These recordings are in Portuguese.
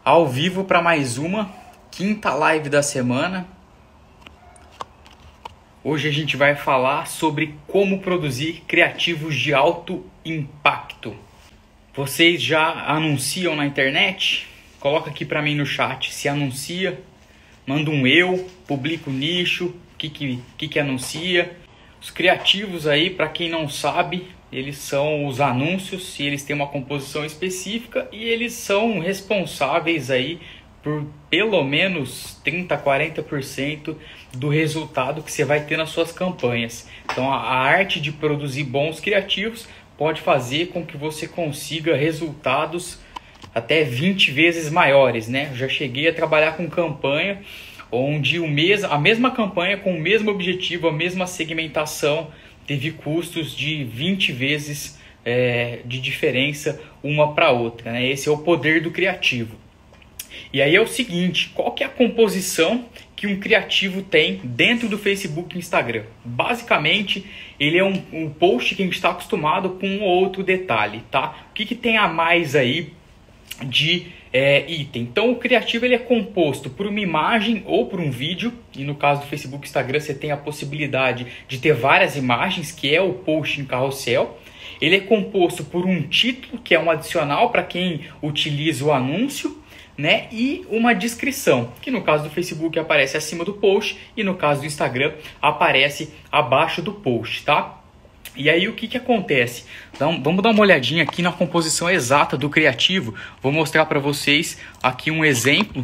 Ao vivo para mais uma quinta live da semana. Hoje a gente vai falar sobre como produzir criativos de alto impacto. Vocês já anunciam na internet? Coloca aqui para mim no chat se anuncia. Manda um eu, publica o nicho, o que anuncia. Os criativos aí, para quem não sabe, eles são os anúncios e eles têm uma composição específica e eles são responsáveis aí por pelo menos 30, 40% do resultado que você vai ter nas suas campanhas. Então a arte de produzir bons criativos pode fazer com que você consiga resultados até 20 vezes maiores, né? Eu já cheguei a trabalhar com campanha onde a mesma campanha com o mesmo objetivo, a mesma segmentação, teve custos de 20 vezes de diferença uma para outra, né? Esse é o poder do criativo. E aí é o seguinte, qual que é a composição que um criativo tem dentro do Facebook e Instagram? Basicamente, ele é um post que a gente está acostumado com um outro detalhe, tá? O que tem a mais aí de item? Então o criativo ele é composto por uma imagem ou por um vídeo, e no caso do Facebook e Instagram você tem a possibilidade de ter várias imagens, que é o post em carrossel. Ele é composto por um título, que é um adicional para quem utiliza o anúncio, né? E uma descrição, que no caso do Facebook aparece acima do post e no caso do Instagram aparece abaixo do post, tá? E aí o que acontece? Então, vamos dar uma olhadinha aqui na composição exata do criativo. Vou mostrar para vocês aqui um exemplo.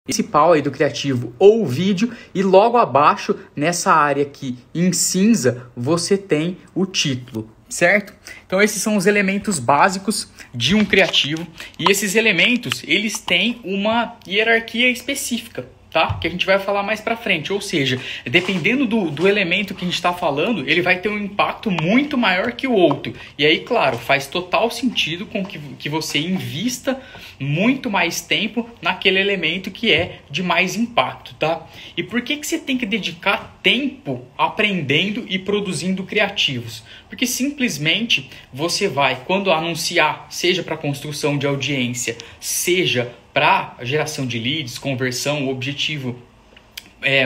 Principal aí do criativo ou vídeo, e logo abaixo nessa área aqui em cinza você tem o título, certo? Então esses são os elementos básicos de um criativo, e esses elementos eles têm uma hierarquia específica, tá? Que a gente vai falar mais pra frente, ou seja, dependendo do elemento que a gente está falando, ele vai ter um impacto muito maior que o outro. E aí, claro, faz total sentido com que você invista muito mais tempo naquele elemento que é de mais impacto, tá? E por que você tem que dedicar tempo aprendendo e produzindo criativos? Porque simplesmente você vai, quando anunciar, seja para construção de audiência, seja para geração de leads, conversão, o objetivo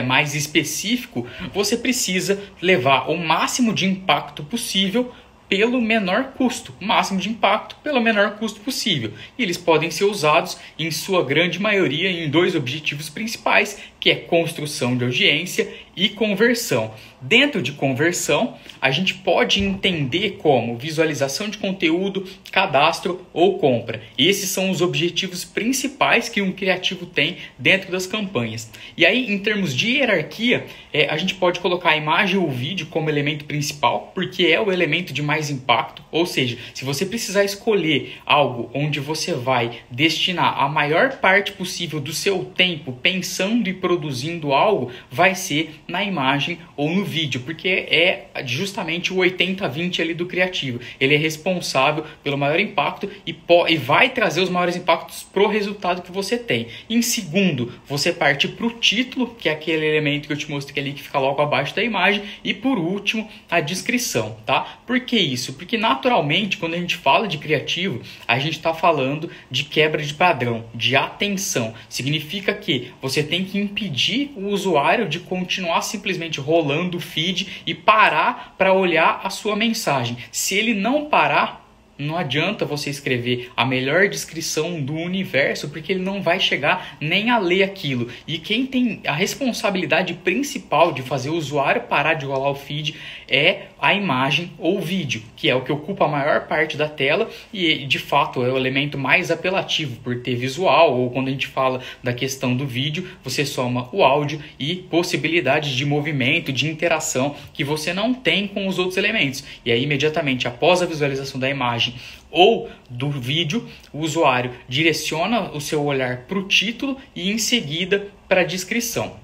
mais específico, você precisa levar o máximo de impacto possível pelo menor custo, máximo de impacto pelo menor custo possível. E eles podem ser usados, em sua grande maioria, em dois objetivos principais, que é construção de audiência e conversão. Dentro de conversão, a gente pode entender como visualização de conteúdo, cadastro ou compra. Esses são os objetivos principais que um criativo tem dentro das campanhas. E aí, em termos de hierarquia, a gente pode colocar a imagem ou o vídeo como elemento principal, porque é o elemento de mais impacto. Ou seja, se você precisar escolher algo onde você vai destinar a maior parte possível do seu tempo pensando e produzindo algo, vai ser na imagem ou no vídeo, porque é justamente o 80-20 ali do criativo. Ele é responsável pelo maior impacto e vai trazer os maiores impactos pro resultado que você tem. Em segundo, você parte para o título, que é aquele elemento que eu te mostrei ali que fica logo abaixo da imagem, e por último, a descrição, tá? Por que isso? Porque naturalmente, quando a gente fala de criativo, a gente está falando de quebra de padrão, de atenção. Significa que você tem que impedir o usuário de continuar simplesmente rolando o feed e parar para olhar a sua mensagem. Se ele não parar, não adianta você escrever a melhor descrição do universo, porque ele não vai chegar nem a ler aquilo. E quem tem a responsabilidade principal de fazer o usuário parar de rolar o feed é a imagem ou o vídeo, que é o que ocupa a maior parte da tela e de fato é o elemento mais apelativo por ter visual, ou quando a gente fala da questão do vídeo, você soma o áudio e possibilidades de movimento, de interação que você não tem com os outros elementos. E aí imediatamente após a visualização da imagem ou do vídeo, o usuário direciona o seu olhar para o título e em seguida para a descrição.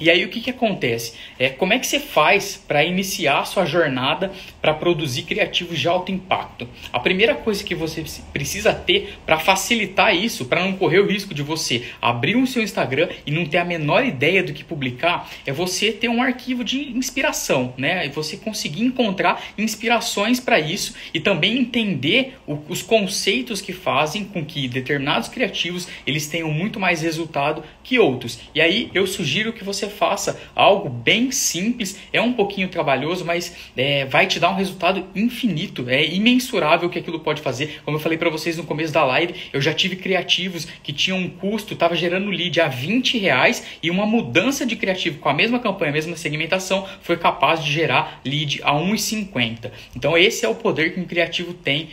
E aí o que acontece? Como é que você faz para iniciar a sua jornada para produzir criativos de alto impacto? A primeira coisa que você precisa ter para facilitar isso, para não correr o risco de você abrir o seu Instagram e não ter a menor ideia do que publicar, é você ter um arquivo de inspiração, né? E você conseguir encontrar inspirações para isso e também entender os conceitos que fazem com que determinados criativos eles tenham muito mais resultado que outros. E aí eu sugiro que você faça algo bem simples, é um pouquinho trabalhoso, mas vai te dar um resultado infinito, é imensurável o que aquilo pode fazer. Como eu falei para vocês no começo da live, eu já tive criativos que tinham um custo, estava gerando lead a R$20 e uma mudança de criativo com a mesma campanha, a mesma segmentação, foi capaz de gerar lead a R$1,50. Então esse é o poder que um criativo tem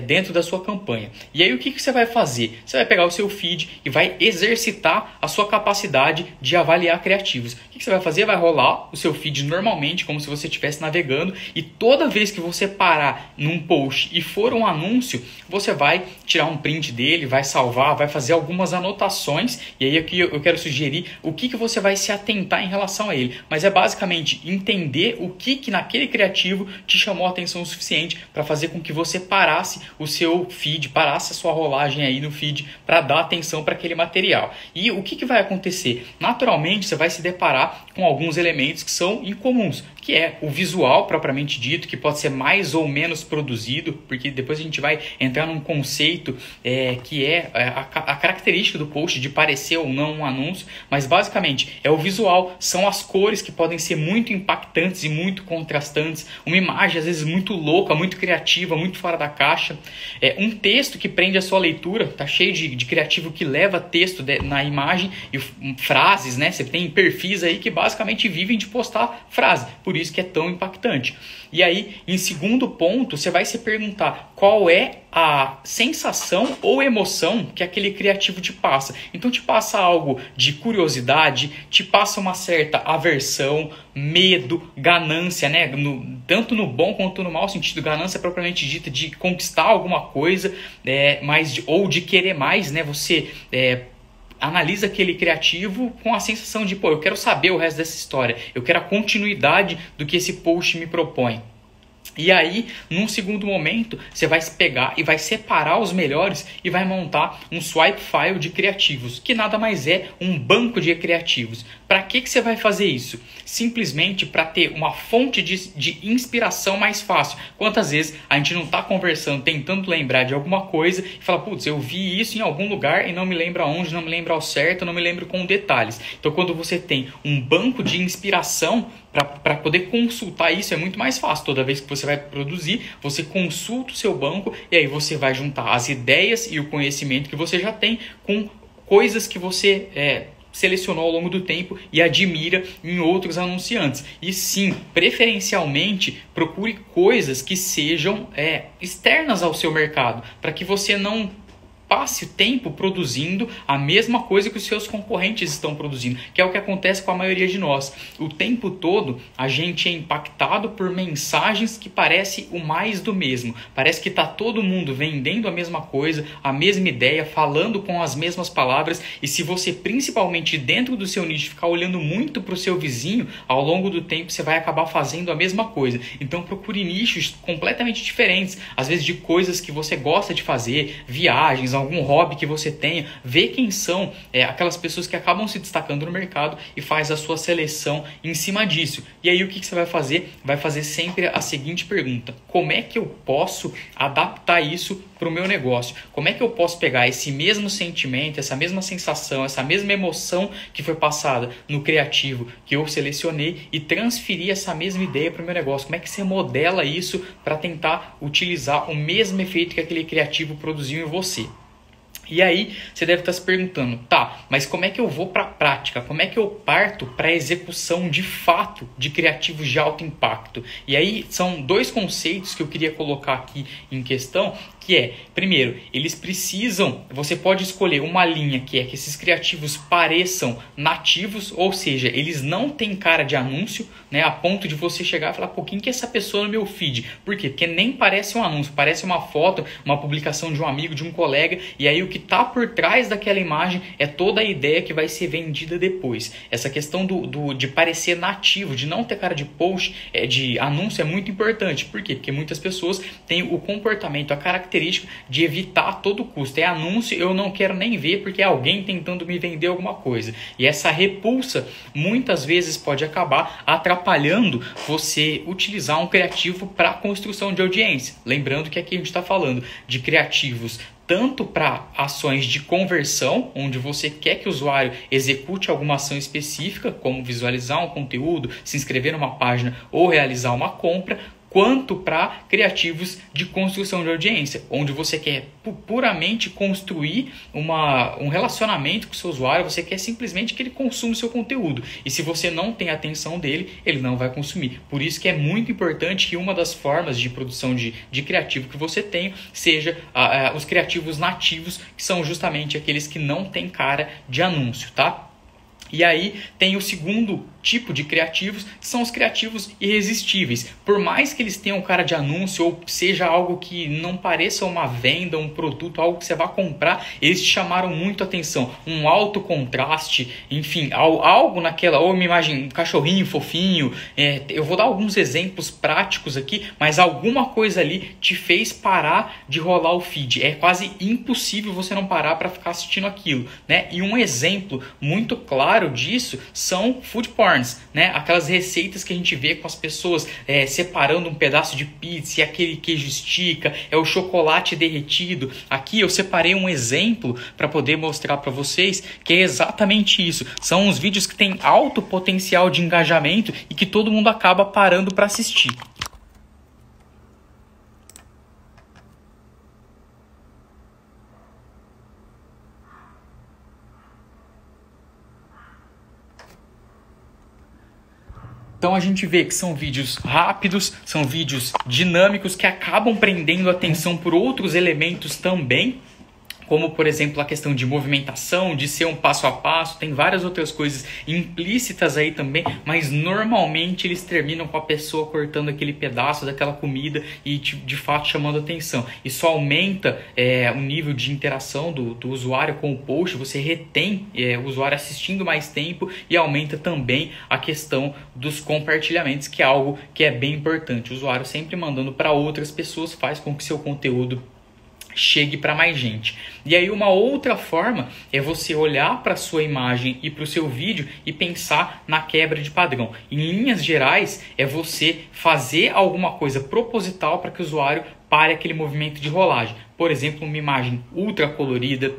dentro da sua campanha. E aí o que você vai fazer? Você vai pegar o seu feed e vai exercitar a sua capacidade de avaliar criativos. O que você vai fazer? Vai rolar o seu feed normalmente, como se você estivesse navegando, e toda vez que você parar num post e for um anúncio, você vai tirar um print dele, vai salvar, vai fazer algumas anotações, e aí aqui eu quero sugerir o que você vai se atentar em relação a ele. Mas é basicamente entender o que naquele criativo te chamou a atenção o suficiente para fazer com que você parasse o seu feed, parasse a sua rolagem aí no feed para dar atenção para aquele material. E o que vai acontecer? Naturalmente, você vai se deparar com alguns elementos que são incomuns, que é o visual propriamente dito, que pode ser mais ou menos produzido, porque depois a gente vai entrar num conceito que é a característica do post de parecer ou não um anúncio, mas basicamente é o visual, são as cores que podem ser muito impactantes e muito contrastantes, uma imagem às vezes muito louca, muito criativa, muito fora da caixa, um texto que prende a sua leitura, tá cheio de criativo que leva texto na imagem e frases, né? Você tem perfis aí que basicamente vivem de postar frase, por isso que é tão impactante. E aí, em segundo ponto, você vai se perguntar qual é a sensação ou emoção que aquele criativo te passa. Então te passa algo de curiosidade, te passa uma certa aversão, medo, ganância, né? Tanto no bom quanto no mau sentido. Ganância propriamente dita de conquistar alguma coisa, ou de querer mais, né? Você analisa aquele criativo com a sensação de, eu quero saber o resto dessa história, eu quero a continuidade do que esse post me propõe. E aí, num segundo momento, você vai pegar e vai separar os melhores e vai montar um swipe file de criativos, que nada mais é um banco de criativos. Para que você vai fazer isso? Simplesmente para ter uma fonte de inspiração mais fácil. Quantas vezes a gente não está conversando, tentando lembrar de alguma coisa e fala, putz, eu vi isso em algum lugar e não me lembro aonde, não me lembro ao certo, não me lembro com detalhes. Então, quando você tem um banco de inspiração, para poder consultar isso é muito mais fácil. Toda vez que você vai produzir, você consulta o seu banco e aí você vai juntar as ideias e o conhecimento que você já tem com coisas que você selecionou ao longo do tempo e admira em outros anunciantes. E sim, preferencialmente, procure coisas que sejam externas ao seu mercado, para que você não passe o tempo produzindo a mesma coisa que os seus concorrentes estão produzindo, que é o que acontece com a maioria de nós. O tempo todo a gente é impactado por mensagens que parecem o mais do mesmo. Parece que está todo mundo vendendo a mesma coisa, a mesma ideia, falando com as mesmas palavras, e se você, principalmente dentro do seu nicho, ficar olhando muito para o seu vizinho, ao longo do tempo você vai acabar fazendo a mesma coisa. Então procure nichos completamente diferentes, às vezes de coisas que você gosta de fazer, viagens, algum hobby que você tenha, vê quem são aquelas pessoas que acabam se destacando no mercado e faz a sua seleção em cima disso. E aí o que você vai fazer? Vai fazer sempre a seguinte pergunta: como é que eu posso adaptar isso para o meu negócio? Como é que eu posso pegar esse mesmo sentimento, essa mesma sensação, essa mesma emoção que foi passada no criativo que eu selecionei e transferir essa mesma ideia para o meu negócio? Como é que você modela isso para tentar utilizar o mesmo efeito que aquele criativo produziu em você? E aí você deve estar se perguntando, tá, mas como é que eu vou para a prática? Como é que eu parto para a execução de fato de criativos de alto impacto? E aí são dois conceitos que eu queria colocar aqui em questão, que é, primeiro, eles precisam, você pode escolher uma linha que é que esses criativos pareçam nativos, ou seja, eles não têm cara de anúncio, né, a ponto de você chegar e falar, pô, quem que é essa pessoa no meu feed? Por quê? Porque nem parece um anúncio, parece uma foto, uma publicação de um amigo, de um colega, e aí o que está por trás daquela imagem é toda a ideia que vai ser vendida depois. Essa questão de parecer nativo, de não ter cara de post, de anúncio é muito importante. Por quê? Porque muitas pessoas têm o comportamento, a característica de evitar a todo custo. É anúncio, eu não quero nem ver porque é alguém tentando me vender alguma coisa. E essa repulsa muitas vezes pode acabar atrapalhando você utilizar um criativo para construção de audiência. Lembrando que aqui a gente está falando de criativos tanto para ações de conversão, onde você quer que o usuário execute alguma ação específica, como visualizar um conteúdo, se inscrever numa página ou realizar uma compra, quanto para criativos de construção de audiência, onde você quer puramente construir um relacionamento com o seu usuário, você quer simplesmente que ele consuma o seu conteúdo. E se você não tem a atenção dele, ele não vai consumir. Por isso que é muito importante que uma das formas de produção de criativo que você tenha seja os criativos nativos, que são justamente aqueles que não têm cara de anúncio, tá? E aí tem o segundo tipo de criativos, que são os criativos irresistíveis. Por mais que eles tenham cara de anúncio ou seja algo que não pareça uma venda, um produto, algo que você vai comprar, eles te chamaram muito a atenção. Um alto contraste, enfim, algo naquela, ou uma imagem, um cachorrinho fofinho. Eu vou dar alguns exemplos práticos aqui, mas alguma coisa ali te fez parar de rolar o feed. É quase impossível você não parar para ficar assistindo aquilo, né? E um exemplo muito claro disso são food porns, né? Aquelas receitas que a gente vê com as pessoas separando um pedaço de pizza e aquele queijo estica, o chocolate derretido. Aqui eu separei um exemplo para poder mostrar para vocês que é exatamente isso. São uns vídeos que têm alto potencial de engajamento e que todo mundo acaba parando para assistir. Então a gente vê que são vídeos rápidos, são vídeos dinâmicos que acabam prendendo a atenção por outros elementos também, como por exemplo a questão de movimentação, de ser um passo a passo, tem várias outras coisas implícitas aí também, mas normalmente eles terminam com a pessoa cortando aquele pedaço daquela comida e de fato chamando atenção. Isso aumenta o nível de interação do usuário com o post, você retém o usuário assistindo mais tempo e aumenta também a questão dos compartilhamentos, que é algo que é bem importante. O usuário sempre mandando para outras pessoas faz com que seu conteúdo chegue para mais gente. E aí uma outra forma é você olhar para a sua imagem e para o seu vídeo e pensar na quebra de padrão. Em linhas gerais, é você fazer alguma coisa proposital para que o usuário pare aquele movimento de rolagem. Por exemplo, uma imagem ultra colorida,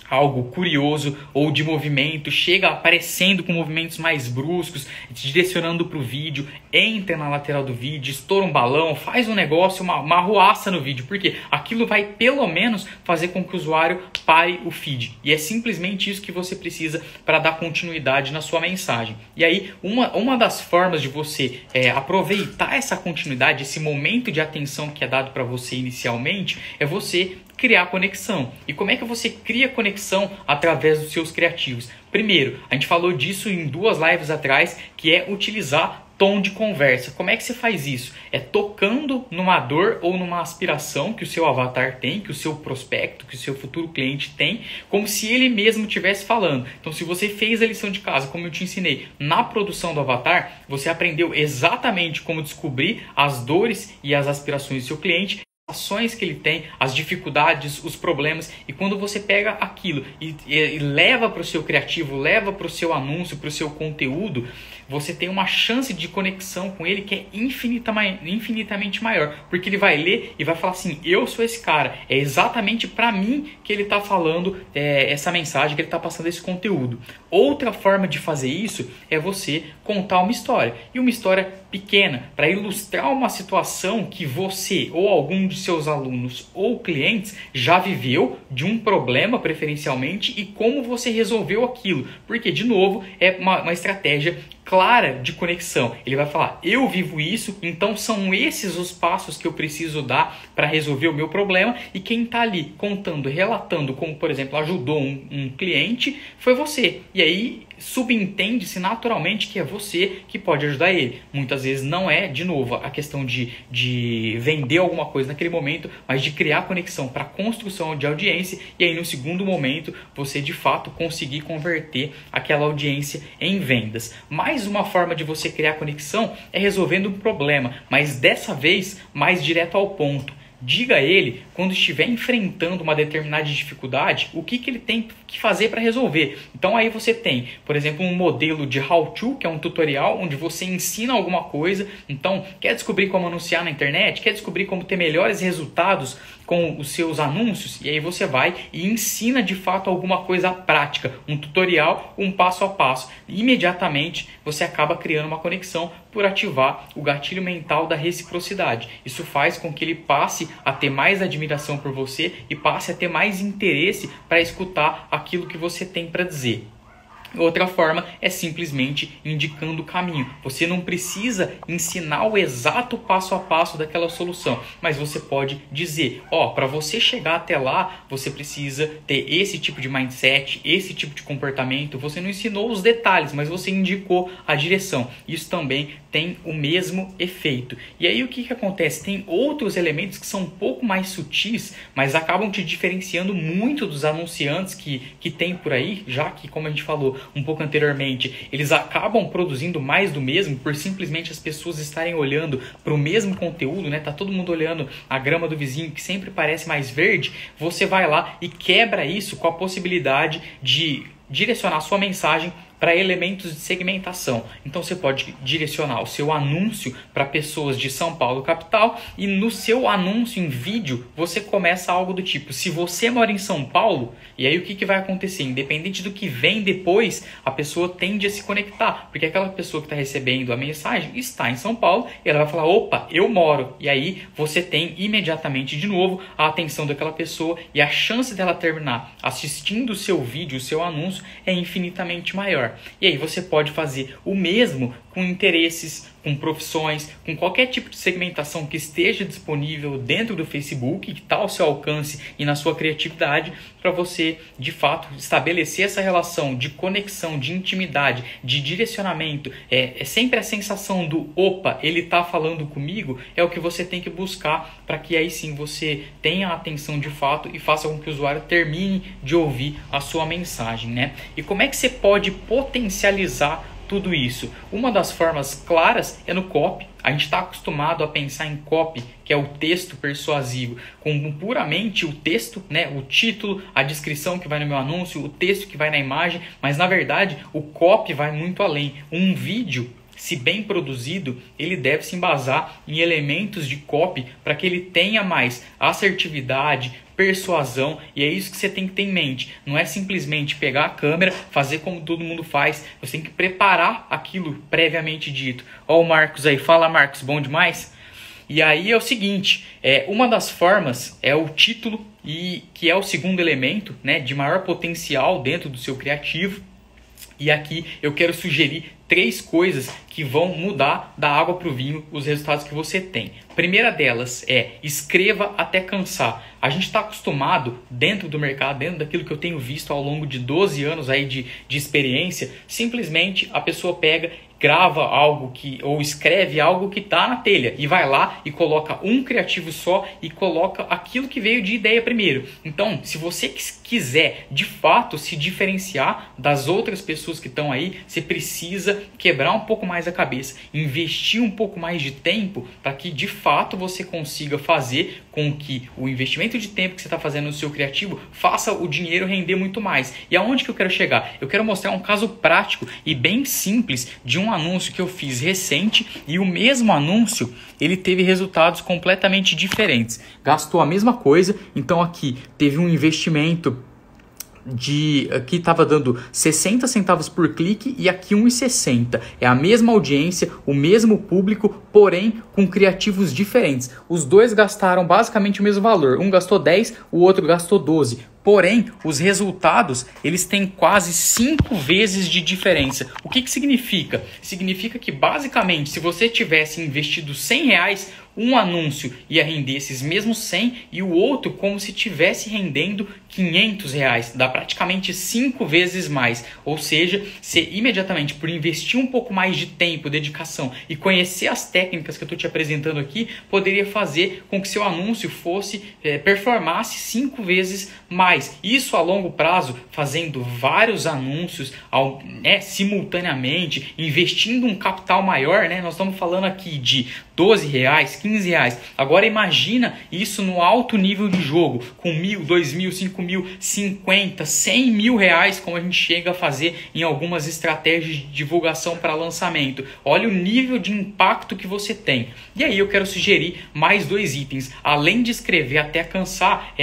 algo curioso ou de movimento, chega aparecendo com movimentos mais bruscos, direcionando para o vídeo, entra na lateral do vídeo, estoura um balão, faz um negócio, uma arruaça no vídeo, porque aquilo vai pelo menos fazer com que o usuário pare o feed. E é simplesmente isso que você precisa para dar continuidade na sua mensagem. E aí, uma das formas de você aproveitar essa continuidade, esse momento de atenção que é dado para você inicialmente, é você criar conexão. E como é que você cria conexão através dos seus criativos? Primeiro, a gente falou disso em 2 lives atrás, que é utilizar tom de conversa. Como é que você faz isso? É tocando numa dor ou numa aspiração que o seu avatar tem, que o seu prospecto, que o seu futuro cliente tem, como se ele mesmo estivesse falando. Então, se você fez a lição de casa, como eu te ensinei, na produção do avatar, você aprendeu exatamente como descobrir as dores e as aspirações do seu cliente, ações que ele tem, as dificuldades, os problemas, e quando você pega aquilo e leva para o seu criativo, leva para o seu anúncio, para o seu conteúdo, você tem uma chance de conexão com ele que é infinitamente maior, porque ele vai ler e vai falar assim, eu sou esse cara, é exatamente para mim que ele está falando essa mensagem, que ele está passando esse conteúdo. Outra forma de fazer isso é você contar uma história, e uma história pequena, para ilustrar uma situação que você ou algum de seus alunos ou clientes já viveu, de um problema preferencialmente, e como você resolveu aquilo, porque de novo é uma estratégia clara de conexão. Ele vai falar, eu vivo isso, então são esses os passos que eu preciso dar para resolver o meu problema, e quem está ali contando, relatando como, por exemplo, ajudou um cliente, foi você. E aí subentende-se naturalmente que é você que pode ajudar ele. Muitas vezes não é, de novo, a questão de vender alguma coisa naquele momento, mas de criar conexão para construção de audiência, e aí no segundo momento você de fato conseguir converter aquela audiência em vendas. Mais uma forma de você criar conexão é resolvendo um problema, mas dessa vez mais direto ao ponto. Diga a ele, quando estiver enfrentando uma determinada dificuldade, o que ele tem que fazer para resolver. Então aí você tem, por exemplo, um modelo de how-to, que é um tutorial onde você ensina alguma coisa. Então, quer descobrir como anunciar na internet? Quer descobrir como ter melhores resultados com os seus anúncios? E aí você vai e ensina de fato alguma coisa prática, um tutorial, um passo a passo. Imediatamente você acaba criando uma conexão por ativar o gatilho mental da reciprocidade. Isso faz com que ele passe a ter mais admiração por você e passe a ter mais interesse para escutar aquilo que você tem para dizer. Outra forma é simplesmente indicando o caminho. Você não precisa ensinar o exato passo a passo daquela solução, mas você pode dizer, para você chegar até lá, você precisa ter esse tipo de mindset, esse tipo de comportamento. Você não ensinou os detalhes, mas você indicou a direção. Isso também tem o mesmo efeito. E aí o que acontece? Tem outros elementos que são um pouco mais sutis, mas acabam te diferenciando muito dos anunciantes que tem por aí, já que, como a gente falou um pouco anteriormente, eles acabam produzindo mais do mesmo por simplesmente as pessoas estarem olhando para o mesmo conteúdo, né? Tá todo mundo olhando a grama do vizinho que sempre parece mais verde. Você vai lá e quebra isso com a possibilidade de direcionar sua mensagem para elementos de segmentação. Então você pode direcionar o seu anúncio para pessoas de São Paulo capital, e no seu anúncio em vídeo você começa algo do tipo, se você mora em São Paulo, e aí o que vai acontecer? Independente do que vem depois, a pessoa tende a se conectar, porque aquela pessoa que está recebendo a mensagem está em São Paulo, e ela vai falar, opa, eu moro, e aí você tem imediatamente de novo a atenção daquela pessoa, e a chance dela terminar assistindo o seu vídeo, o seu anúncio, é infinitamente maior. E aí você pode fazer o mesmo com interesses, com profissões, com qualquer tipo de segmentação que esteja disponível dentro do Facebook, que está ao seu alcance e na sua criatividade, para você, de fato, estabelecer essa relação de conexão, de intimidade, de direcionamento. É sempre a sensação do, opa, ele está falando comigo, é o que você tem que buscar para que aí sim você tenha a atenção de fato e faça com que o usuário termine de ouvir a sua mensagem, né? E como é que você pode potencializar tudo isso? Uma das formas claras é no copy. A gente está acostumado a pensar em copy, que é o texto persuasivo, como puramente o texto, né? O título, a descrição que vai no meu anúncio, o texto que vai na imagem, mas na verdade o copy vai muito além. Um vídeo, se bem produzido, ele deve se embasar em elementos de copy para que ele tenha mais assertividade, persuasão, e é isso que você tem que ter em mente. Não é simplesmente pegar a câmera, fazer como todo mundo faz. Você tem que preparar aquilo previamente dito. Ó o Marcos aí, fala Marcos, bom demais? E aí é o seguinte, uma das formas é o título, e que é o segundo elemento, né, de maior potencial dentro do seu criativo. E aqui eu quero sugerir 3 coisas que vão mudar da água para o vinho os resultados que você tem. Primeira delas é escreva até cansar. A gente está acostumado dentro do mercado, dentro daquilo que eu tenho visto ao longo de 12 anos aí de experiência, simplesmente a pessoa pega, grava algo ou escreve algo que está na telha e vai lá e coloca um criativo só e coloca aquilo que veio de ideia primeiro. Então, se você quiser de fato se diferenciar das outras pessoas que estão aí, você precisa quebrar um pouco mais a cabeça, investir um pouco mais de tempo para que de fato você consiga fazer com que o investimento de tempo que você está fazendo no seu criativo faça o dinheiro render muito mais. E aonde que eu quero chegar? Eu quero mostrar um caso prático e bem simples de um anúncio que eu fiz recente, e o mesmo anúncio ele teve resultados completamente diferentes. Gastou a mesma coisa, então aqui teve um investimento aqui estava dando 60 centavos por clique e aqui 1,60. É a mesma audiência, o mesmo público, porém com criativos diferentes. Os dois gastaram basicamente o mesmo valor. Um gastou 10, o outro gastou 12. Porém, os resultados, eles têm quase 5 vezes de diferença. O que significa? Significa que, basicamente, se você tivesse investido R$100, um anúncio ia render esses mesmos 100 e o outro como se tivesse rendendo R$500. Dá praticamente 5 vezes mais. Ou seja, você imediatamente, por investir um pouco mais de tempo, dedicação e conhecer as técnicas que eu estou te apresentando aqui, poderia fazer com que seu anúncio performasse 5 vezes mais. Isso a longo prazo, fazendo vários anúncios simultaneamente, investindo um capital maior, né? Nós estamos falando aqui de R$12, R$15. Agora imagina isso no alto nível de jogo, com R$1.000, R$2.000, R$5.000, R$50.000, R$100.000, como a gente chega a fazer em algumas estratégias de divulgação para lançamento. Olha o nível de impacto que você tem. E aí eu quero sugerir mais 2 itens. Além de escrever até cansar,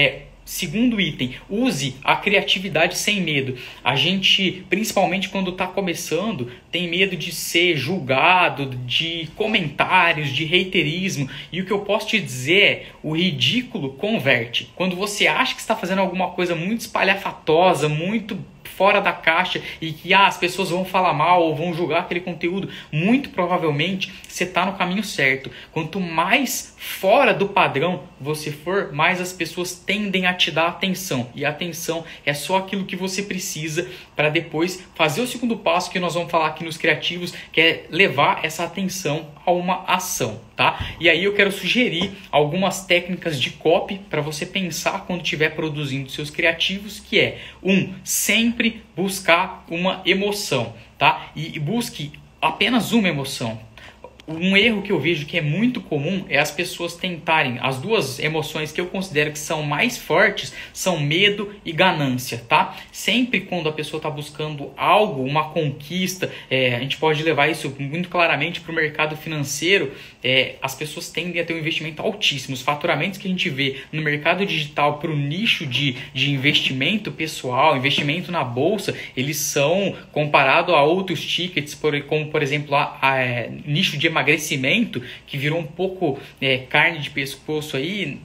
segundo item, use a criatividade sem medo. A gente, principalmente quando está começando, tem medo de ser julgado, de comentários, de haterismo. E o que eu posso te dizer é, o ridículo converte. Quando você acha que está fazendo alguma coisa muito espalhafatosa, muito fora da caixa e que as pessoas vão falar mal ou vão julgar aquele conteúdo, muito provavelmente você está no caminho certo. Quanto mais fora do padrão você for, mais as pessoas tendem a te dar atenção. E a atenção é só aquilo que você precisa para depois fazer o segundo passo que nós vamos falar aqui nos criativos, que é levar essa atenção a uma ação, tá? E aí eu quero sugerir algumas técnicas de copy para você pensar quando estiver produzindo seus criativos, que é sempre buscar uma emoção, tá? E busque apenas uma emoção. Um erro que eu vejo que é muito comum é as pessoas tentarem, as 2 emoções que eu considero que são mais fortes são medo e ganância, tá? Sempre quando a pessoa está buscando algo, uma conquista, a gente pode levar isso muito claramente para o mercado financeiro, as pessoas tendem a ter um investimento altíssimo. Os faturamentos que a gente vê no mercado digital para o nicho de investimento pessoal, investimento na bolsa, eles são, comparado a outros tickets, como por exemplo nicho de emagrecimento, que virou um pouco carne de pescoço aí,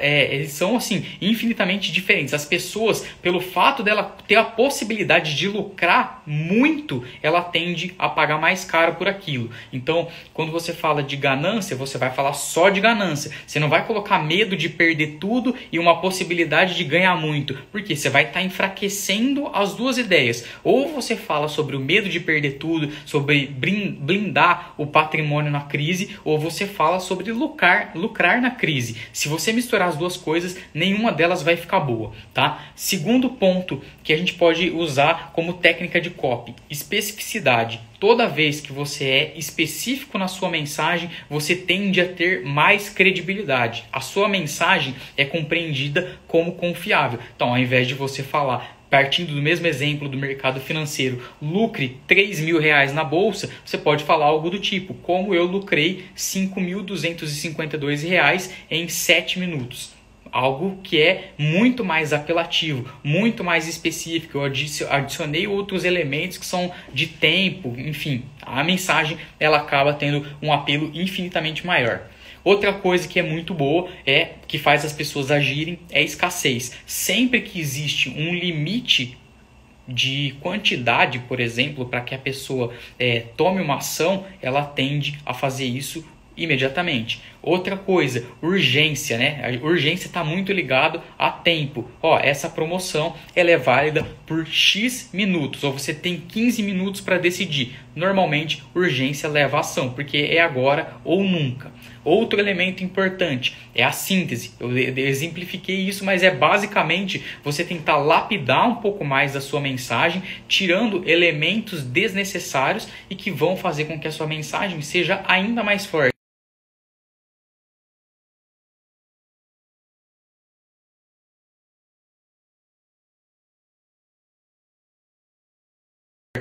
eles são assim infinitamente diferentes. As pessoas, pelo fato dela ter a possibilidade de lucrar muito, ela tende a pagar mais caro por aquilo. Então, quando você fala de ganância, você vai falar só de ganância. Você não vai colocar medo de perder tudo e uma possibilidade de ganhar muito, porque você vai estar enfraquecendo as 2 ideias. Ou você fala sobre o medo de perder tudo, sobre blindar o patrimônio na crise, ou você fala sobre lucrar na crise. Se você misturar as 2 coisas, nenhuma delas vai ficar boa, tá? Segundo ponto que a gente pode usar como técnica de copy, especificidade. Toda vez que você é específico na sua mensagem, você tende a ter mais credibilidade. A sua mensagem é compreendida como confiável. Então, ao invés de você falar, partindo do mesmo exemplo do mercado financeiro, lucre R$3.000 na bolsa, você pode falar algo do tipo, como eu lucrei R$5.252 em 7 minutos. Algo que é muito mais apelativo, muito mais específico. Eu adicionei outros elementos que são de tempo, enfim, a mensagem ela acaba tendo um apelo infinitamente maior. Outra coisa que é muito boa, que faz as pessoas agirem, é a escassez. Sempre que existe um limite de quantidade, por exemplo, para que a pessoa tome uma ação, ela tende a fazer isso imediatamente. Outra coisa, urgência, né? A urgência está muito ligado a tempo. Essa promoção ela é válida por X minutos, ou você tem 15 minutos para decidir. Normalmente, urgência leva a ação, porque é agora ou nunca. Outro elemento importante é a síntese. Eu exemplifiquei isso, mas é basicamente você tentar lapidar um pouco mais a sua mensagem, tirando elementos desnecessários e que vão fazer com que a sua mensagem seja ainda mais forte.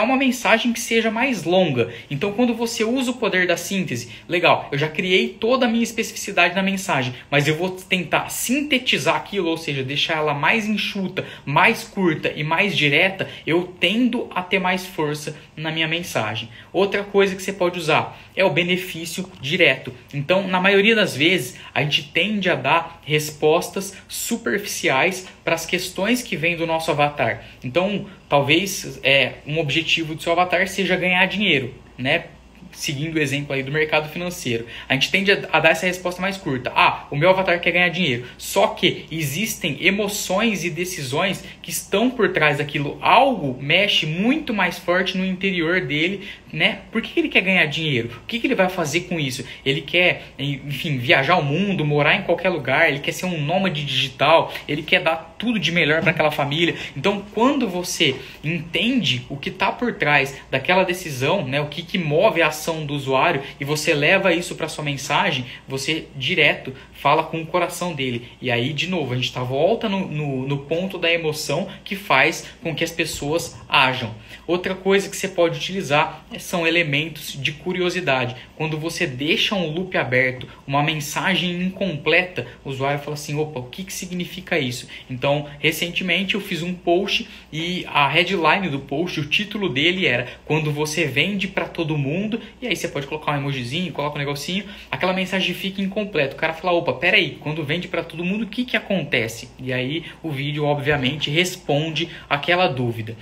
uma mensagem que seja mais longa. Então, quando você usa o poder da síntese, legal, eu já criei toda a minha especificidade na mensagem, mas eu vou tentar sintetizar aquilo, ou seja, deixar ela mais enxuta, mais curta e mais direta, eu tendo a ter mais força na minha mensagem. Outra coisa que você pode usar é o benefício direto. Então, na maioria das vezes, a gente tende a dar respostas superficiais para as questões que vêm do nosso avatar. Então, talvez um objetivo do seu avatar seja ganhar dinheiro, né? Seguindo o exemplo aí do mercado financeiro. A gente tende a dar essa resposta mais curta. O meu avatar quer ganhar dinheiro. Só que existem emoções e decisões que estão por trás daquilo. Algo mexe muito mais forte no interior dele, né? Por que ele quer ganhar dinheiro? O que ele vai fazer com isso? Ele quer, enfim, viajar o mundo, morar em qualquer lugar, ele quer ser um nômade digital, ele quer dar tudo de melhor para aquela família. Então, quando você entende o que está por trás daquela decisão, né? O que move a ação do usuário e você leva isso para sua mensagem, você direto fala com o coração dele. E aí, de novo, a gente volta no ponto da emoção que faz com que as pessoas ajam. Outra coisa que você pode utilizar são elementos de curiosidade. Quando você deixa um loop aberto, uma mensagem incompleta, o usuário fala assim, opa, o que significa isso? Então, recentemente eu fiz um post e a headline do post, o título dele era quando você vende para todo mundo, e aí você pode colocar um emojizinho, coloca um negocinho, aquela mensagem fica incompleta. O cara fala, opa, peraí, quando vende para todo mundo, o que acontece? E aí o vídeo, obviamente, responde aquela dúvida.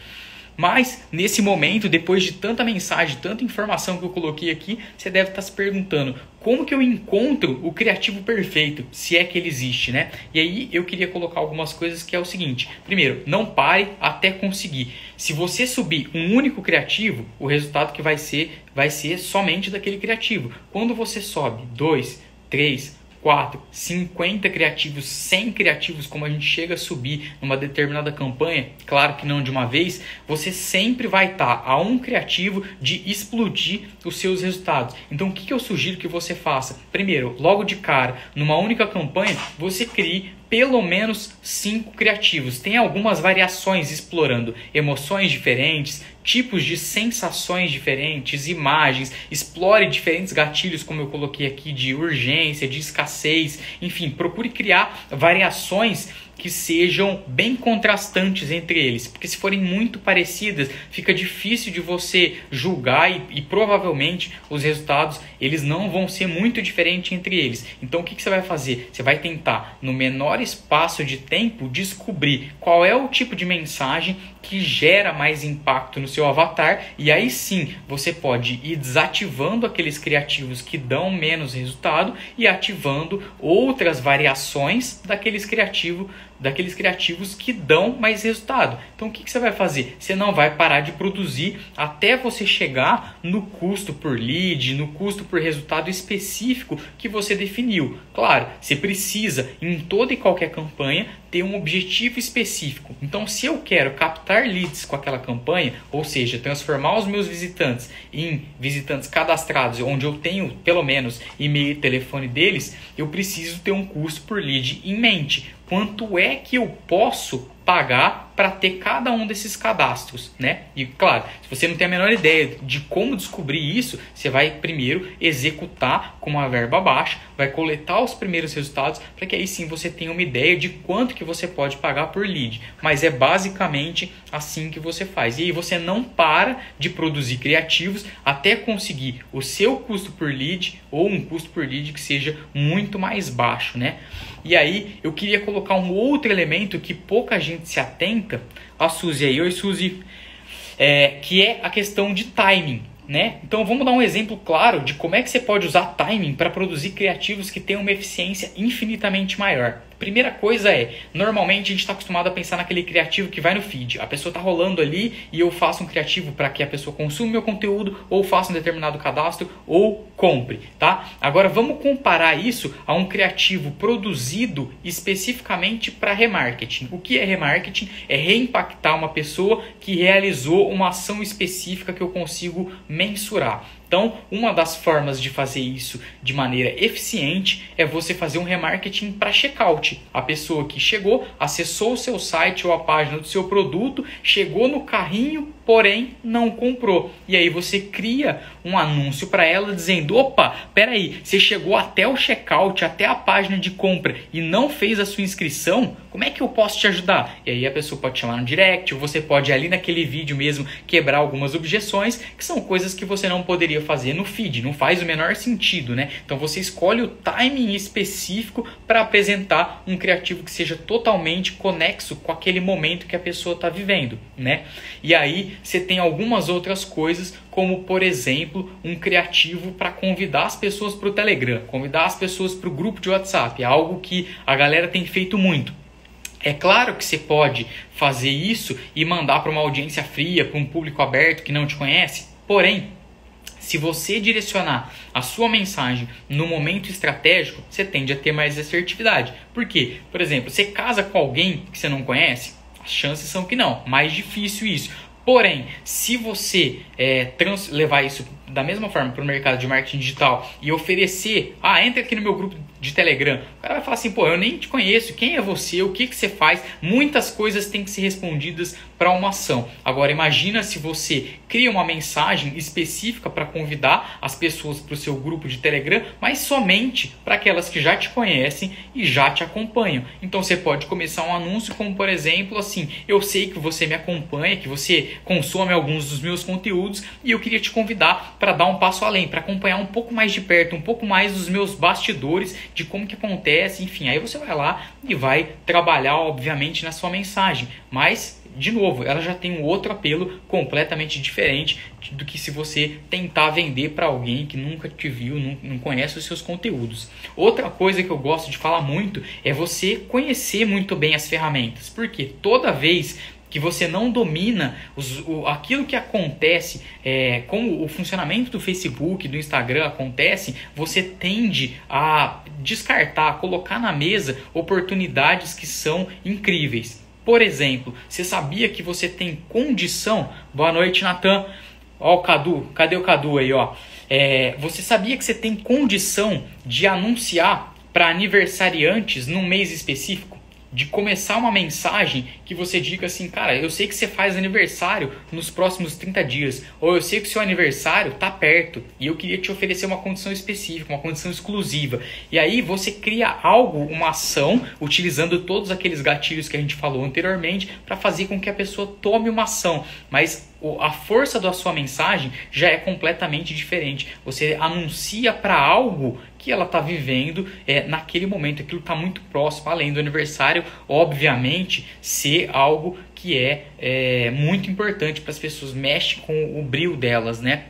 Mas, nesse momento, depois de tanta mensagem, tanta informação que eu coloquei aqui, você deve estar se perguntando como que eu encontro o criativo perfeito, se é que ele existe, né? E aí eu queria colocar algumas coisas que é o seguinte. Primeiro, não pare até conseguir. Se você subir um único criativo, o resultado que vai ser somente daquele criativo. Quando você sobe 2, 3, 4, 50 criativos, 100 criativos, como a gente chega a subir numa determinada campanha, claro que não de uma vez, você sempre vai estar a um criativo de explodir os seus resultados. Então, o que eu sugiro que você faça? Primeiro, logo de cara, numa única campanha, você crie pelo menos 5 criativos. Tem algumas variações explorando emoções diferentes, tipos de sensações diferentes, imagens, explore diferentes gatilhos, como eu coloquei aqui, de urgência, de escassez, enfim, procure criar variações que sejam bem contrastantes entre eles, porque se forem muito parecidas, fica difícil de você julgar e provavelmente os resultados eles não vão ser muito diferentes entre eles. Então o que você vai fazer? Você vai tentar, no menor espaço de tempo, descobrir qual é o tipo de mensagem que gera mais impacto no seu avatar, e aí sim você pode ir desativando aqueles criativos que dão menos resultado e ativando outras variações daqueles criativos que dão mais resultado. Então o que você vai fazer? Você não vai parar de produzir até você chegar no custo por lead, no custo por resultado específico que você definiu. Claro, você precisa em toda e qualquer campanha ter um objetivo específico. Então, se eu quero captar leads com aquela campanha, ou seja, transformar os meus visitantes em visitantes cadastrados, onde eu tenho pelo menos e-mail e telefone deles, eu preciso ter um custo por lead em mente. Quanto é que eu posso pagar para ter cada um desses cadastros, né? E claro, se você não tem a menor ideia de como descobrir isso, você vai primeiro executar com uma verba baixa, vai coletar os primeiros resultados para que aí sim você tenha uma ideia de quanto que você pode pagar por lead. Mas é basicamente assim que você faz. E aí você não para de produzir criativos até conseguir o seu custo por lead ou um custo por lead que seja muito mais baixo, né? E aí eu queria colocar um outro elemento que pouca gente se atenta, a Suzy aí, oi Suzy, que é a questão de timing, né? Então vamos dar um exemplo claro de como é que você pode usar timing para produzir criativos que tenham uma eficiência infinitamente maior. Primeira coisa normalmente a gente está acostumado a pensar naquele criativo que vai no feed. A pessoa está rolando ali e eu faço um criativo para que a pessoa consuma meu conteúdo, ou faça um determinado cadastro, ou compre, tá? Agora vamos comparar isso a um criativo produzido especificamente para remarketing. O que é remarketing? É reimpactar uma pessoa que realizou uma ação específica que eu consigo mensurar. Então, uma das formas de fazer isso de maneira eficiente é você fazer um remarketing para checkout. A pessoa que chegou, acessou o seu site ou a página do seu produto, chegou no carrinho, porém não comprou. E aí você cria um anúncio para ela dizendo: opa, peraí, você chegou até o checkout, até a página de compra e não fez a sua inscrição? Como é que eu posso te ajudar? E aí a pessoa pode chamar no direct, ou você pode ali naquele vídeo mesmo quebrar algumas objeções, que são coisas que você não poderia fazer no feed, não faz o menor sentido, né? Então você escolhe o timing específico para apresentar um criativo que seja totalmente conexo com aquele momento que a pessoa está vivendo, né? E aí você tem algumas outras coisas, como por exemplo um criativo para convidar as pessoas para o Telegram, convidar as pessoas para o grupo de WhatsApp, é algo que a galera tem feito muito. É claro que você pode fazer isso e mandar para uma audiência fria, para um público aberto que não te conhece, porém, se você direcionar a sua mensagem no momento estratégico, você tende a ter mais assertividade. Por quê? Por exemplo, você casa com alguém que você não conhece? As chances são que não, mais difícil isso. Porém, se você levar isso da mesma forma para o mercado de marketing digital e oferecer, entra aqui no meu grupo de Telegram, o cara vai falar assim: pô, eu nem te conheço, quem é você, o que você faz? Muitas coisas têm que ser respondidas para uma ação. Agora imagina se você cria uma mensagem específica para convidar as pessoas para o seu grupo de Telegram, mas somente para aquelas que já te conhecem e já te acompanham. Então você pode começar um anúncio como, por exemplo, assim: eu sei que você me acompanha, que você consome alguns dos meus conteúdos e eu queria te convidar para dar um passo além, para acompanhar um pouco mais de perto, um pouco mais dos meus bastidores, de como que acontece, enfim. Aí você vai lá e vai trabalhar, obviamente, na sua mensagem, mas de novo, ela já tem um outro apelo completamente diferente do que se você tentar vender para alguém que nunca te viu, não conhece os seus conteúdos. Outra coisa que eu gosto de falar muito é você conhecer muito bem as ferramentas, porque toda vez que você não domina aquilo que acontece, como o funcionamento do Facebook, do Instagram acontece, você tende a descartar, a colocar na mesa oportunidades que são incríveis. Por exemplo, você sabia que você tem condição... Boa noite, Natan. Ó o Cadu, cadê o Cadu aí, ó? Você sabia que você tem condição de anunciar para aniversariantes num mês específico? De começar uma mensagem que você diga assim: cara, eu sei que você faz aniversário nos próximos 30 dias, ou eu sei que o seu aniversário está perto e eu queria te oferecer uma condição específica, uma condição exclusiva. E aí você cria algo, uma ação, utilizando todos aqueles gatilhos que a gente falou anteriormente, para fazer com que a pessoa tome uma ação. Mas a força da sua mensagem já é completamente diferente. Você anuncia para algo que ela está vivendo naquele momento. Aquilo está muito próximo, além do aniversário, obviamente, ser algo que é muito importante para as pessoas, mexe com o brilho delas, né?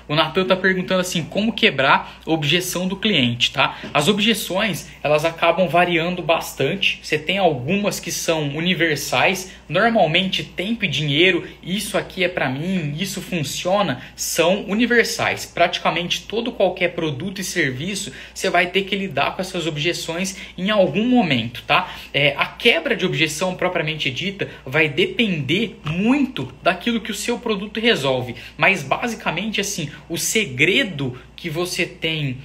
O Natan está perguntando assim: como quebrar a objeção do cliente, tá? As objeções, elas acabam variando bastante. Você tem algumas que são universais, normalmente tempo e dinheiro, isso aqui é para mim, isso funciona, são universais. Praticamente qualquer produto e serviço, você vai ter que lidar com essas objeções em algum momento, tá? A quebra de objeção propriamente dita vai depender muito daquilo que o seu produto resolve, mas basicamente assim, o segredo que você tem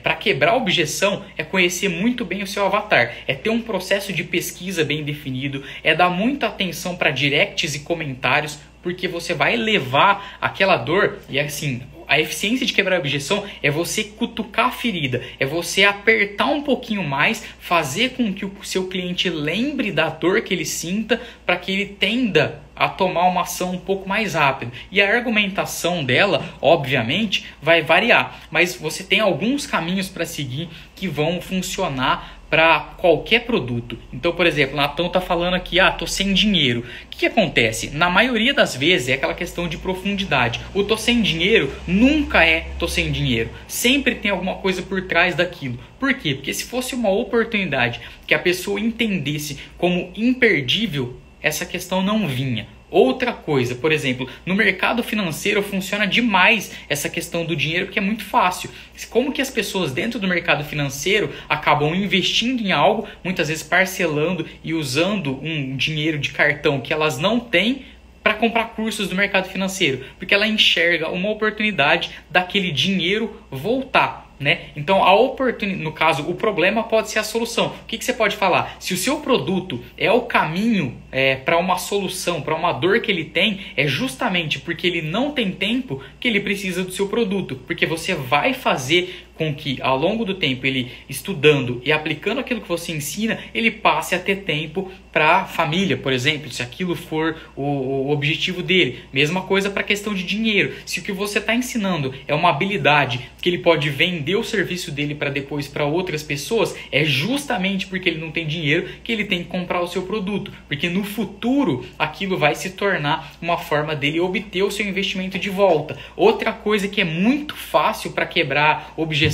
para quebrar a objeção é conhecer muito bem o seu avatar, é ter um processo de pesquisa bem definido, é dar muita atenção para directs e comentários, porque você vai levar aquela dor e assim... A eficiência de quebrar a objeção é você cutucar a ferida, é você apertar um pouquinho mais, fazer com que o seu cliente lembre da dor que ele sinta, para que ele tenda a tomar uma ação um pouco mais rápido. E a argumentação dela, obviamente, vai variar, mas você tem alguns caminhos para seguir que vão funcionar para qualquer produto. Então, por exemplo, o Natan está falando aqui: tô sem dinheiro. O que acontece? Na maioria das vezes é aquela questão de profundidade. O tô sem dinheiro nunca tô sem dinheiro. Sempre tem alguma coisa por trás daquilo. Por quê? Porque se fosse uma oportunidade que a pessoa entendesse como imperdível, essa questão não vinha. Outra coisa, por exemplo, no mercado financeiro funciona demais essa questão do dinheiro, porque é muito fácil. Como que as pessoas dentro do mercado financeiro acabam investindo em algo, muitas vezes parcelando e usando um dinheiro de cartão que elas não têm para comprar cursos do mercado financeiro? Porque ela enxerga uma oportunidade daquele dinheiro voltar. né? Então, no caso, o problema pode ser a solução. O que você pode falar? Se o seu produto é o caminho para uma solução, para uma dor que ele tem, é justamente porque ele não tem tempo que ele precisa do seu produto. Porque você vai fazer com que, ao longo do tempo, ele estudando e aplicando aquilo que você ensina, ele passe a ter tempo para a família, por exemplo, se aquilo for o objetivo dele. Mesma coisa para a questão de dinheiro. Se o que você está ensinando é uma habilidade que ele pode vender o serviço dele para depois para outras pessoas, é justamente porque ele não tem dinheiro que ele tem que comprar o seu produto. Porque no futuro, aquilo vai se tornar uma forma dele obter o seu investimento de volta. Outra coisa que é muito fácil para quebrar objeção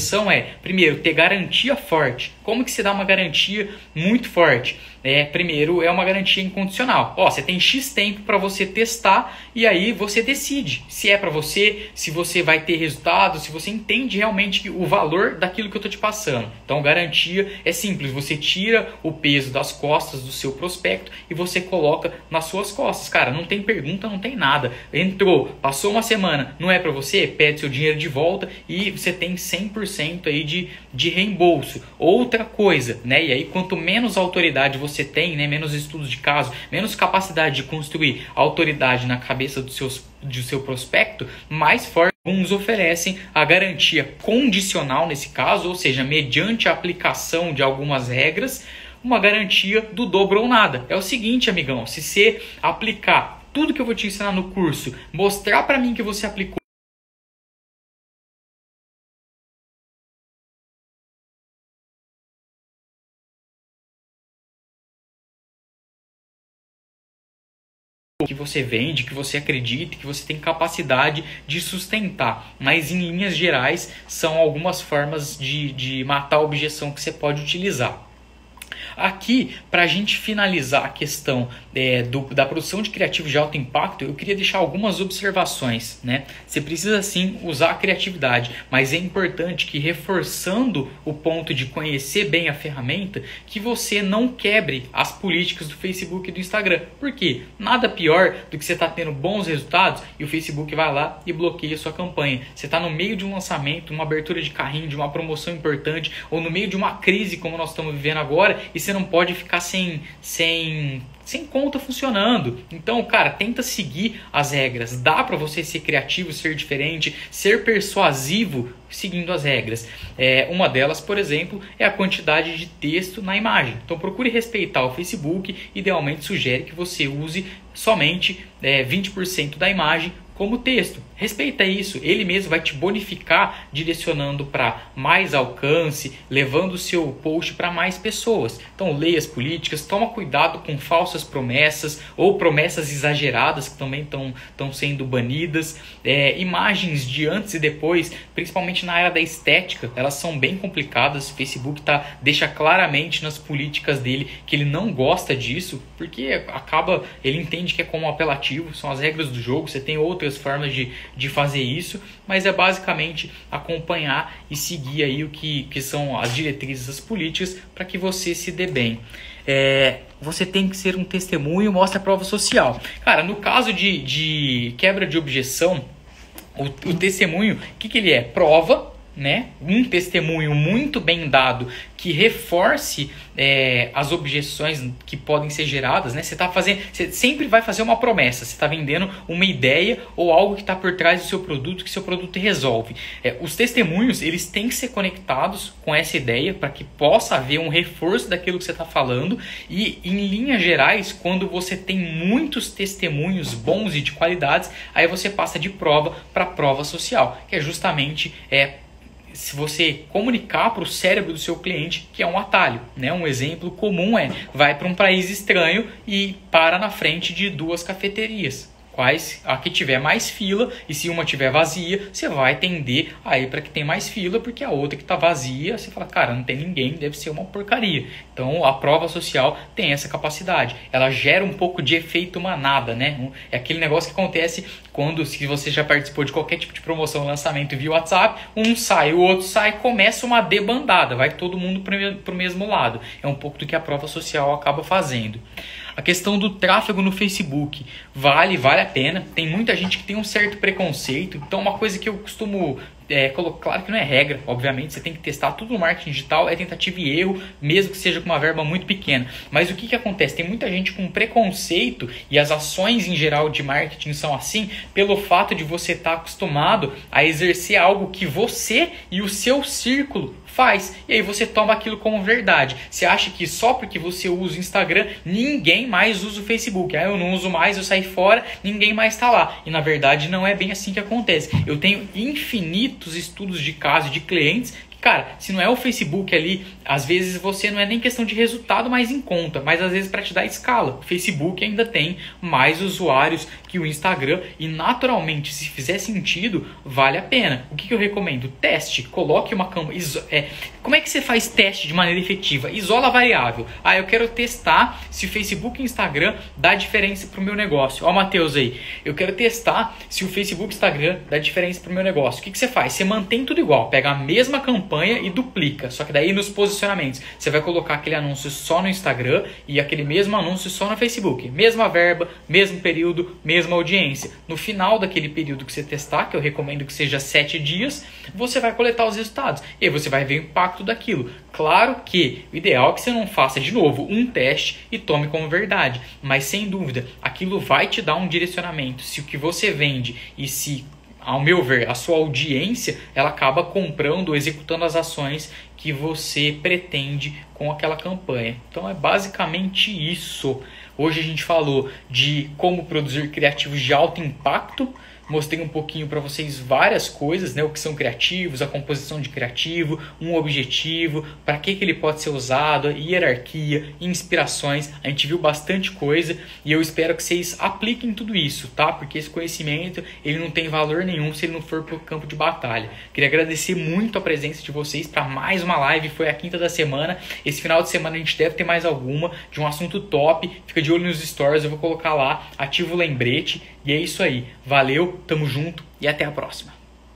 primeiro, ter garantia forte. Como que se dá uma garantia muito forte? Primeiro, é uma garantia incondicional. Você tem X tempo para você testar e aí você decide se é para você, se você vai ter resultado, se você entende realmente o valor daquilo que eu estou te passando. Então, garantia é simples. Você tira o peso das costas do seu prospecto e você coloca nas suas costas. Cara, não tem pergunta, não tem nada. Entrou, passou uma semana, não é para você? Pede seu dinheiro de volta e você tem 100% aí de reembolso. Outra coisa, né? E aí, quanto menos autoridade você tem, né? Menos estudos de caso, menos capacidade de construir autoridade na cabeça do seu prospecto, mais forte. Alguns oferecem a garantia condicional nesse caso, ou seja, mediante a aplicação de algumas regras, uma garantia do dobro ou nada. É o seguinte, amigão, se você aplicar tudo que eu vou te ensinar no curso, mostrar para mim que você aplicou, que você vende, que você acredita, que você tem capacidade de sustentar. Mas em linhas gerais são algumas formas de matar a objeção que você pode utilizar. Aqui, para a gente finalizar a questão da produção de criativos de alto impacto, eu queria deixar algumas observações, né? Você precisa sim usar a criatividade, mas é importante que, reforçando o ponto de conhecer bem a ferramenta, que você não quebre as políticas do Facebook e do Instagram. Por quê? Nada pior do que você estar tendo bons resultados e o Facebook vai lá e bloqueia a sua campanha. Você está no meio de um lançamento, uma abertura de carrinho, de uma promoção importante, ou no meio de uma crise como nós estamos vivendo agora, e você não pode ficar sem conta funcionando. Então, cara, tenta seguir as regras. Dá para você ser criativo, ser diferente, ser persuasivo seguindo as regras. Uma delas, por exemplo, é a quantidade de texto na imagem. Então, procure respeitar o Facebook. Idealmente, sugere que você use somente 20% da imagem como texto. Respeita isso, ele mesmo vai te bonificar direcionando para mais alcance, levando o seu post para mais pessoas. Então leia as políticas, toma cuidado com falsas promessas ou promessas exageradas que também estão sendo banidas. Imagens de antes e depois, principalmente na área da estética, elas são bem complicadas. O Facebook deixa claramente nas políticas dele que ele não gosta disso, porque ele entende que é como um apelativo, são as regras do jogo, você tem outras formas de fazer isso, mas é basicamente acompanhar e seguir aí o que são as diretrizes das políticas para que você se dê bem. Você tem que ser um testemunho, mostra a prova social. Cara, no caso de quebra de objeção, o testemunho, o que ele é? Prova, né? Um testemunho muito bem dado que reforce as objeções que podem ser geradas, né? Você sempre vai fazer uma promessa, você está vendendo uma ideia ou algo que está por trás do seu produto, que seu produto resolve. Os testemunhos, eles têm que ser conectados com essa ideia para que possa haver um reforço daquilo que você está falando, e em linhas gerais, quando você tem muitos testemunhos bons e de qualidades, aí você passa de prova para prova social, que é justamente se você comunicar para o cérebro do seu cliente que é um atalho, né? Um exemplo comum vai para um país estranho e para na frente de 2 cafeterias. A que tiver mais fila, e se uma tiver vazia, você vai tender a ir para que tem mais fila, porque a outra que está vazia, você fala, cara, não tem ninguém, deve ser uma porcaria. Então a prova social tem essa capacidade, ela gera um pouco de efeito manada, né? É aquele negócio que acontece se você já participou de qualquer tipo de promoção, lançamento via WhatsApp, um sai, o outro sai, começa uma debandada, vai todo mundo para o mesmo lado. É um pouco do que a prova social acaba fazendo. A questão do tráfego no Facebook vale a pena. Tem muita gente que tem um certo preconceito. Então, uma coisa que eu costumo Claro que não é regra, obviamente, você tem que testar tudo no marketing digital, é tentativa e erro, mesmo que seja com uma verba muito pequena. Mas o que acontece? Tem muita gente com preconceito, e as ações em geral de marketing são assim, pelo fato de você estar acostumado a exercer algo que você e o seu círculo faz, e aí você toma aquilo como verdade. Você acha que só porque você usa o Instagram, ninguém mais usa o Facebook. Eu não uso mais, eu saí fora, ninguém mais está lá. E na verdade não é bem assim que acontece. Eu tenho infinitos estudos de caso de clientes. Cara, se não é o Facebook ali, às vezes você não é nem questão de resultado mais em conta, mas às vezes para te dar escala. O Facebook ainda tem mais usuários que o Instagram e naturalmente, se fizer sentido, vale a pena. O que eu recomendo? Teste, coloque uma campanha. Como é que você faz teste de maneira efetiva? Isola a variável. Eu quero testar se o Facebook e o Instagram dá diferença para o meu negócio. Ó, Matheus aí, eu quero testar se o Facebook e o Instagram dá diferença para o meu negócio. O que você faz? Você mantém tudo igual, pega a mesma campanha e duplica, só que daí nos posicionamentos você vai colocar aquele anúncio só no Instagram e aquele mesmo anúncio só no Facebook, mesma verba, mesmo período, mesma audiência. No final daquele período que você testar, que eu recomendo que seja 7 dias, você vai coletar os resultados e aí você vai ver o impacto daquilo. Claro que o ideal é que você não faça de novo um teste e tome como verdade, mas sem dúvida aquilo vai te dar um direcionamento. Se o que você vende e se, ao meu ver, a sua audiência, ela acaba comprando ou executando as ações que você pretende com aquela campanha. Então é basicamente isso. Hoje a gente falou de como produzir criativos de alto impacto. Mostrei um pouquinho para vocês várias coisas, né? O que são criativos, a composição de criativo, um objetivo, para que ele pode ser usado, hierarquia, inspirações. A gente viu bastante coisa e eu espero que vocês apliquem tudo isso, tá? Porque esse conhecimento ele não tem valor nenhum se ele não for para o campo de batalha. Queria agradecer muito a presença de vocês para mais uma live, foi a 5ª da semana. Esse final de semana a gente deve ter mais alguma de um assunto top. Fica de olho nos stories, eu vou colocar lá, ativa o lembrete. E é isso aí. Valeu, tamo junto e até a próxima.